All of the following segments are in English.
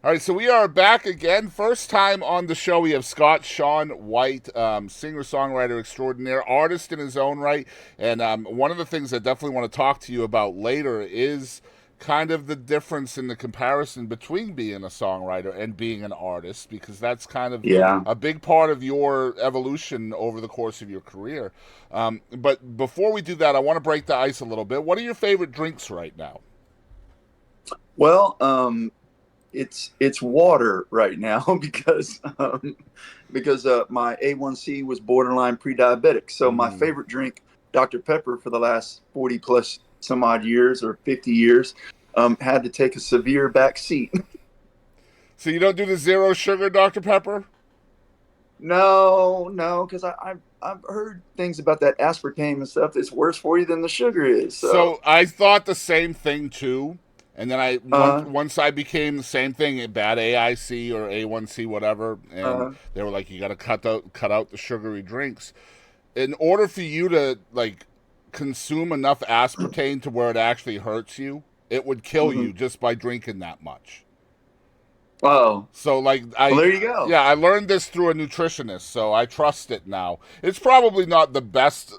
All right, so we are back again. First time on the show, we have Scott Sean White, singer songwriter extraordinaire, artist in his own right. And one of the things I definitely want to talk to you about later is kind of the difference in the comparison between being a songwriter and being an artist, because that's kind of Yeah. a big part of your evolution over the course of your career. But before we do that, I want to break the ice a little bit. What are your favorite drinks right now? Well, it's water right now because my A1C was borderline pre-diabetic. So my Mm. favorite drink, Dr. Pepper, for the last 40 plus some odd years or 50 years, had to take a severe back seat. So you don't do the zero sugar Dr. Pepper? No, no, because I've heard things about that aspartame and stuff that's worse for you than the sugar is. So, So I thought the same thing too, and then I once uh, once I became the same thing, bad AIC or A1C, whatever, and uh, they were like, you got to cut out the sugary drinks in order for you to like consume enough aspartame to where it actually hurts you. It would kill mhm. you just by drinking that much. Oh, So like well, I there you go. yeah, I learned this through a nutritionist, so I trust it now. It's probably not the best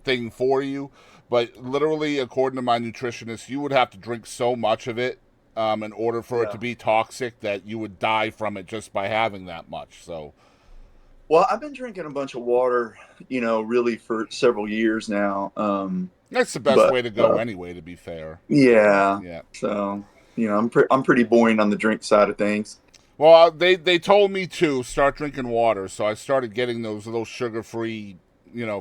thing for you, but literally according to my nutritionist, you would have to drink so much of it in order for it to Yeah. be toxic that you would die from it just by having that much. So Well, I've been drinking a bunch of water, really for several years now. that's the best But way to go anyway, to be fair. yeah, Yeah. so I'm pretty boring on the drink side of things. Well, they told me to start drinking water, so I started getting those little sugar free,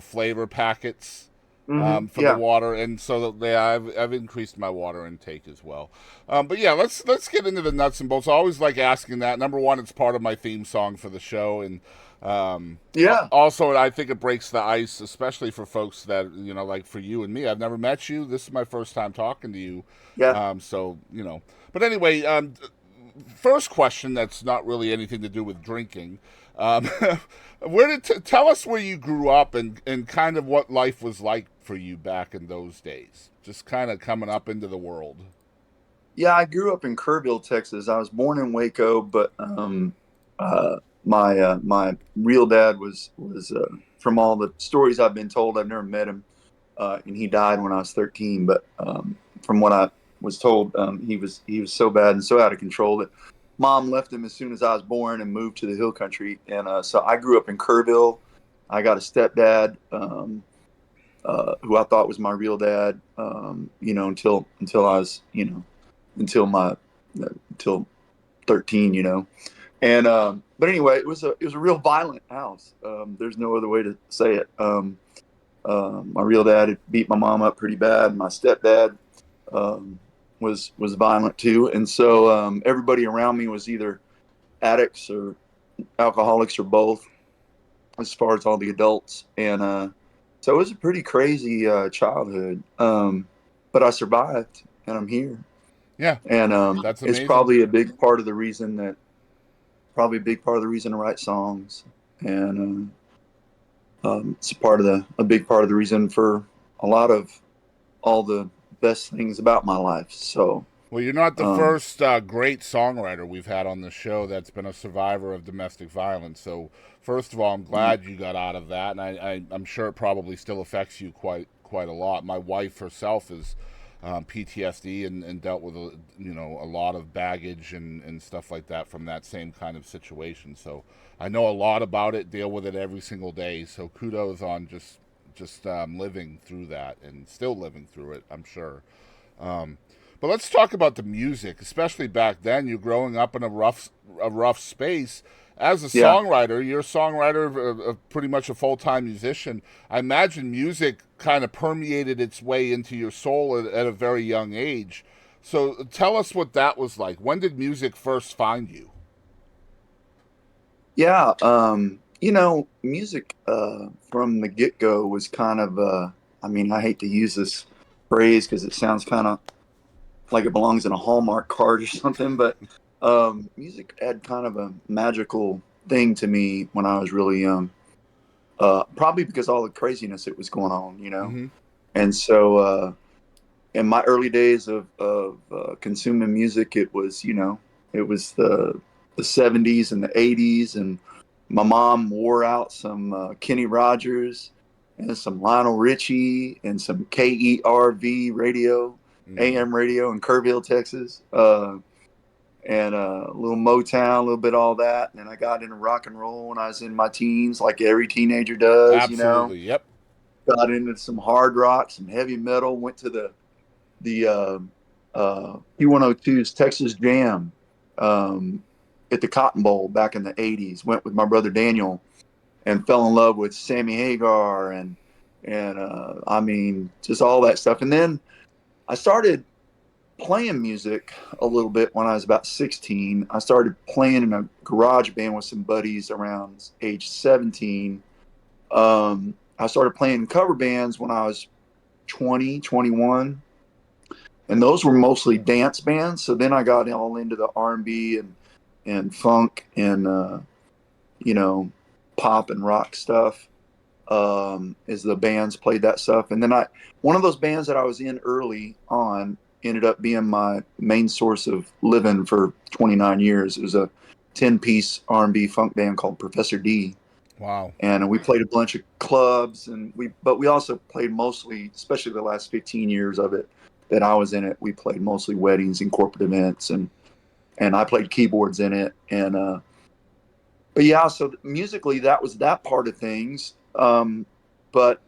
flavor packets for the Yeah. water, and so I've increased my water intake as well. But yeah, let's get into the nuts and bolts. I always like asking that. Number one, it's part of my theme song for the show, and Yeah. also I think it breaks the ice, especially for folks that like for you and me. I've never met you. This is my first time talking to you, Yeah. so. But anyway, first question that's not really anything to do with drinking. Um, tell us where you grew up and kind of what life was like for you back in those days, just kind of coming up into the world. Yeah, I grew up in Kerrville, Texas. I was born in Waco, but my real dad was from all the stories I've been told. I've never met him, and he died when I was 13. But from what I was told, he was so bad and so out of control that mom left him as soon as I was born and moved to the hill country. And so I grew up in Kerrville. I got a stepdad who I thought was my real dad. Until I was until my until 13. And but anyway, it was a real violent house. There's no other way to say it. My real dad had beat my mom up pretty bad. My stepdad um, was violent too, and so everybody around me was either addicts or alcoholics or both, as far as all the adults. And so it was a pretty crazy childhood. But I survived, and I'm here. Yeah, And that's it's amazing. probably a big part of the reason to write songs. And it's a big part of the reason for a lot of all the best things about my life. So, Well, you're not the um, first great songwriter we've had on the show that's been a survivor of domestic violence. So, first of all, I'm glad you got out of that, and I'm sure it probably still affects you quite a lot. My wife herself is PTSD and dealt with a lot of baggage and stuff like that from that same kind of situation. So, I know a lot about it, deal with it every single day. So, kudos on just living through that and still living through it. I'm sure. Um, but let's talk about the music, especially back then. You're growing up in a rough space. As a yeah, songwriter, you're a songwriter, pretty much a full time musician. I imagine music kind of permeated its way into your soul at a very young age. So tell us what that was like. When did music first find you? yeah. Music from the get go was kind of. I mean, I hate to use this phrase because it sounds kind of like it belongs in a Hallmark card or something, but music had kind of a magical thing to me when I was really young. Probably because all the craziness that was going on. Mm-hmm. And so in my early days of consuming music, it was It was the 70s and the 80s, and my mom wore out some Kenny Rogers and some Lionel Richie and some KERV radio, Mm. AM radio in Kerrville, Texas, and a little Motown, a little bit of all that. And then I got into rock and roll when I was in my teens, like every teenager does, you know. Absolutely. Yep. Got into some hard rock, some heavy metal. Went to the P102's Texas Jam at the Cotton Bowl back in the 80s. Went with my brother Daniel and fell in love with Sammy Hagar and I mean, just all that stuff. And then I started playing music a little bit when I was about 16. I started playing in a garage band with some buddies around age 17. I started playing cover bands when I was 20, 21, and those were mostly dance bands. So then I got all into the R&B and funk and you know, pop and rock stuff as the bands played that stuff. And then one of those bands that I was in early on ended up being my main source of living for 29 years. It was a 10-piece R&B funk band called Professor D. Wow. And we played a bunch of clubs, but we also played mostly, especially the last 15 years of it that I was in it, we played mostly weddings and corporate events, and I played keyboards in it. And but yeah, so musically that was that part of things. But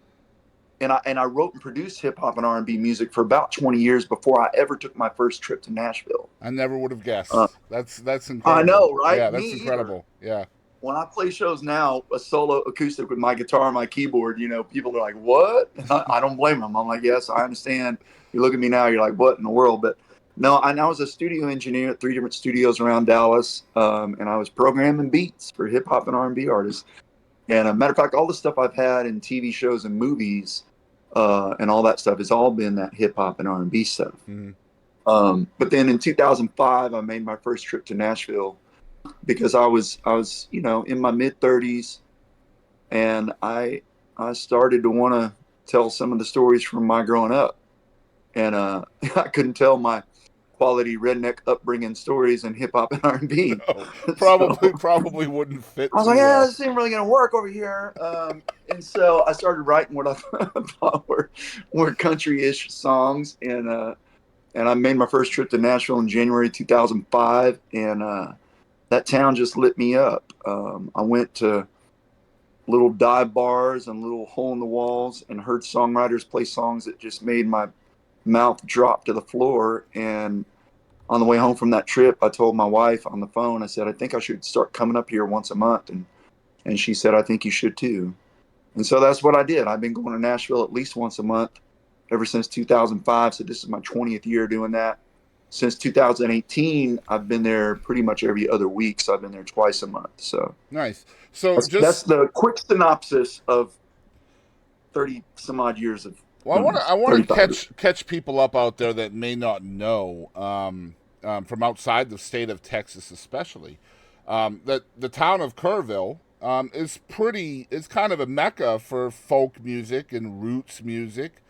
I wrote and produced hip hop and R&B music for about 20 years before I ever took my first trip to Nashville. I never would have Uh, guessed. That's I incredible. know, right? Yeah, Me that's either. incredible. Yeah. When I play shows now, a solo acoustic with my guitar and my keyboard, you know, people are like, "What?" I don't blame them. I'm like, "Yes, I understand." You look at me now, you're like, "What in the world?" But no, I was a studio engineer at 3 different studios around Dallas, and I was programming beats for hip hop and R&B artists. And a matter of fact, all the stuff I've had in TV shows and movies and all that stuff has all been that hip hop and R&B stuff. Mm. But then in 2005, I made my first trip to Nashville because I was you know, in my mid 30s, and I started to want to tell some of the stories from my growing up, and I couldn't tell my quality redneck upbringing stories in hip hop and R&B. Oh, So probably wouldn't fit I was too like, yeah, well. this ain't really gonna work over here. And so I started writing what I thought were country-ish songs, and I made my first trip to Nashville in January 2005, and that town just lit me up. I went to little dive bars and little hole in the walls and heard songwriters play songs that just made my mouth drop to the floor. And on the way home from that trip, I told my wife on the phone, I said, I think I should start coming up here once a month. And she said, I think you should too. And so that's what I did. I've been going to Nashville at least once a month ever since 2005. So this is my 20th year doing that. Since 2018, I've been there pretty much every other week. So I've been there twice a month. So Nice. So that's just the quick synopsis of 30 some odd years of well, doing this. I want to 35 years. catch people up out there that may not know from outside the state of Texas, especially that the town of Kerrville is kind of a mecca for folk music and roots music.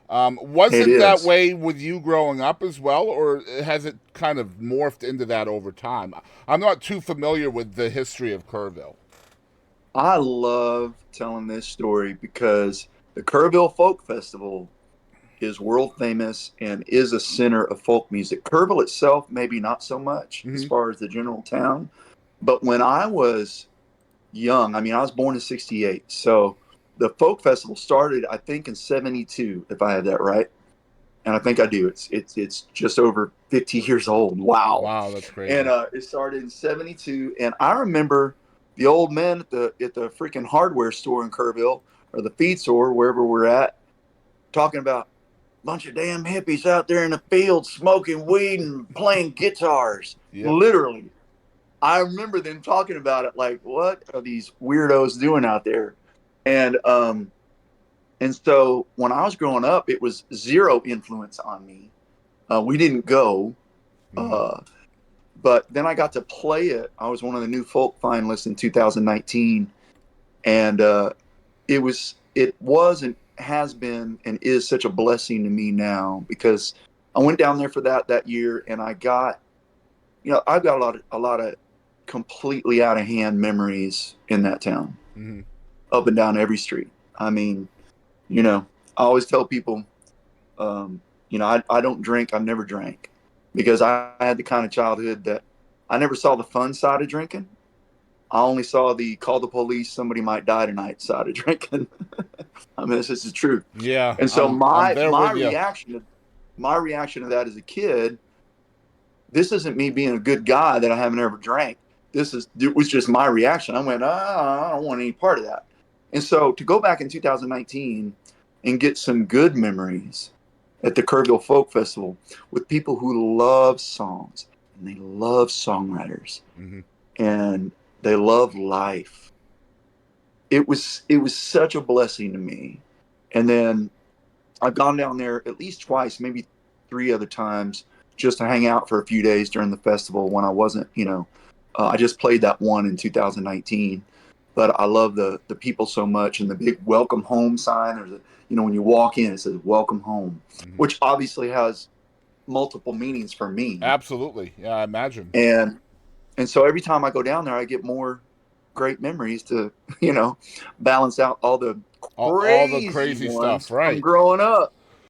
Was It it that is. way with you growing up as well, or has it kind of morphed into that over time? I'm not too familiar with the history of Kerrville. I love telling this story because the Kerrville Folk Festival is world famous and is a center of folk music. Kerrville itself, maybe not so much as Mm-hmm. far as the general town. But when I was young, I mean, I was born in 68. So the folk festival started, I think, in 72, if I have that right. And I think I do. It's just over 50 years old. Wow. Wow, that's And crazy. it started in 72. And I remember the old men at the freaking hardware store in Kerrville, or the feed store, wherever we're at, talking about bunch of damn hippies out there in the field smoking weed and playing guitars. Yep. Literally. I remember them talking about it like, what are these weirdos doing out there? And and so when I was growing up, it was zero influence on me. We didn't go, Mm-hmm. uh, but then I got to play it. I was one of the new folk finalists in 2019, and it was and has been and is such a blessing to me now because I went down there for that year, and I got I've got a lot of completely out of hand memories in that town, Hmm. up and down every street. I mean, I always tell people, I don't drink. I've never drank because I had the kind of childhood that I never saw the fun side of drinking. I only saw the call the police, somebody might die tonight side of drinking. I mean, this is the truth. Yeah, And so I'm my there my with you. reaction to my reaction to that as a kid, this isn't me being a good guy that I haven't ever drank. It was just my reaction. I went, I don't want any part of that. And so to go back in 2019 and get some good memories at the Kerrville Folk Festival with people who love songs and they love songwriters Hmm. and they love life. It was such a blessing to me. And then I've gone down there at least twice, maybe three other times, just to hang out for a few days during the festival when I wasn't, I just played that one in 2019. But I love the people so much, and the big welcome home sign. When you walk in, it says welcome home, Hmm. which obviously has multiple meanings for me. Absolutely. Yeah, I imagine. And so every time I go down there, I get more great memories to, balance out all the All the crazy crazy stuff, ones from right? growing up.